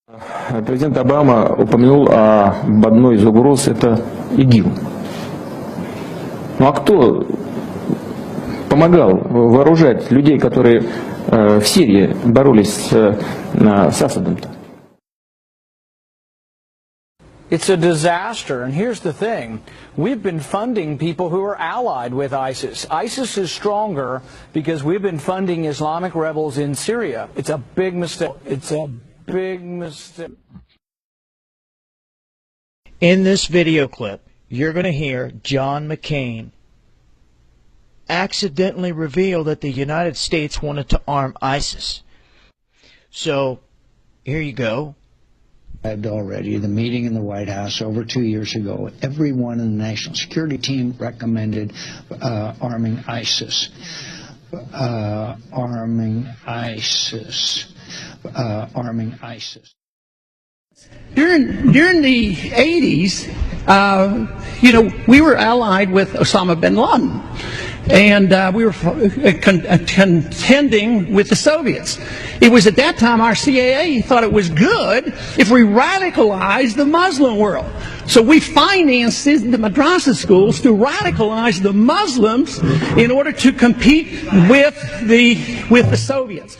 Президент Обама упомянул об одной из угроз, это ИГИЛ. Ну а кто помогал вооружать людей, которые в Сирии боролись с Асадом-то? It's a disaster, and here's the thing. We've been funding people who are allied with ISIS. ISIS is stronger because we've been funding Islamic rebels in Syria. It's a big mistake. It's a big mistake. In this video clip, you're going to hear John McCain accidentally reveal that the United States wanted to arm ISIS. So, here you go. Already, the meeting in the White House over 2 years ago, everyone in the National Security Team recommended arming ISIS. Arming ISIS. Arming ISIS. During the 80s, we were allied with Osama bin Laden, and we were contending with the Soviets. It was at that time our CIA thought it was good if we radicalized the Muslim world. So we financed the madrasa schools to radicalize the Muslims in order to compete with the Soviets.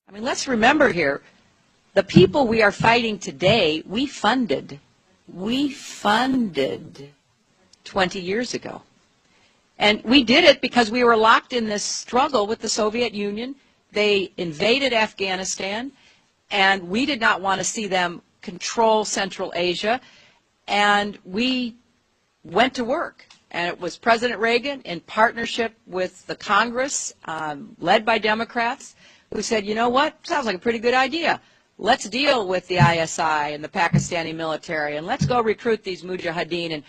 I mean, let's remember here, the people we are fighting today, we funded 20 years ago. And we did it because we were locked in this struggle with the Soviet Union. They invaded Afghanistan, and we did not want to see them control Central Asia. And we went to work. And it was President Reagan, in partnership with the Congress, led by Democrats, who said, you know what, sounds like a pretty good idea. Let's deal with the ISI and the Pakistani military, and let's go recruit these mujahideen. And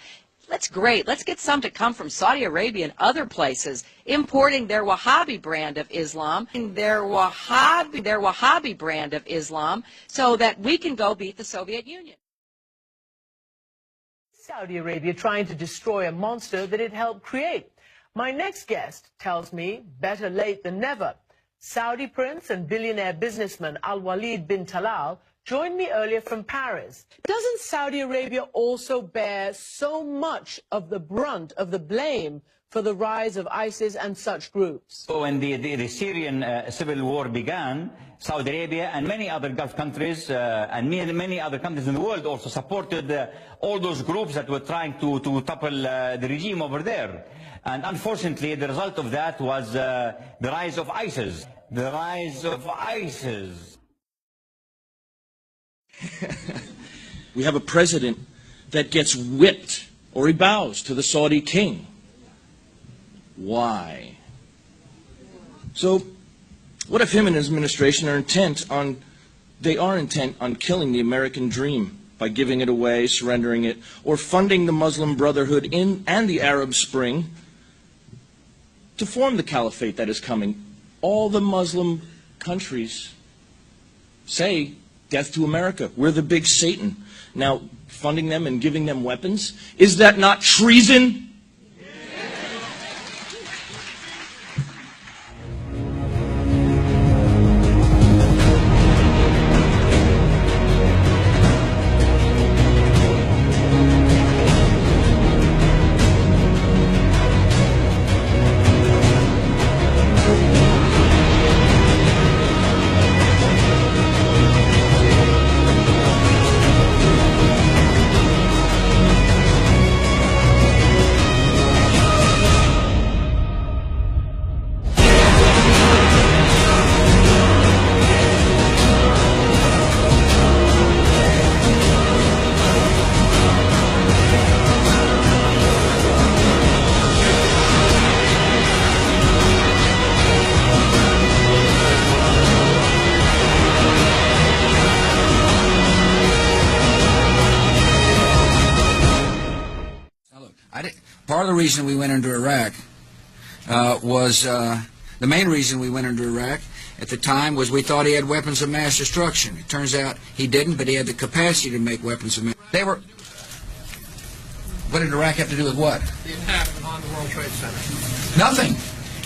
that's great. Let's get some to come from Saudi Arabia and other places, importing their Wahhabi brand of Islam, their Wahhabi brand of Islam, so that we can go beat the Soviet Union. Saudi Arabia trying to destroy a monster that it helped create. My next guest tells me better late than never. Saudi prince and billionaire businessman Al-Walid bin Talal joined me earlier from Paris. Doesn't Saudi Arabia also bear so much of the brunt of the blame for the rise of ISIS and such groups? So when the Syrian civil war began, Saudi Arabia and many other Gulf countries and many other countries in the world also supported all those groups that were trying to topple the regime over there. And unfortunately, the result of that was the rise of ISIS. The rise of ISIS. We have a president that gets whipped or he bows to the Saudi king. Why? So, what if him and his administration are intent on killing the American dream by giving it away, surrendering it, or funding the Muslim Brotherhood and the Arab Spring to form the caliphate that is coming? All the Muslim countries say, death to America. We're the big Satan. Now, funding them and giving them weapons, is that not treason? Part of the reason we went into Iraq was the main reason we went into Iraq at the time was we thought he had weapons of mass destruction. It turns out he didn't, but he had the capacity to make weapons of mass. What did Iraq have to do with what? The attack on the World Trade Center. Nothing,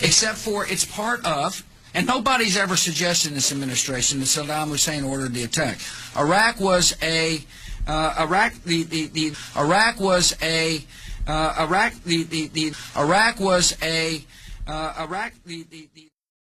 except for it's part of And nobody's ever suggested in this administration that Saddam Hussein ordered the attack. Iraq was a Iraq was a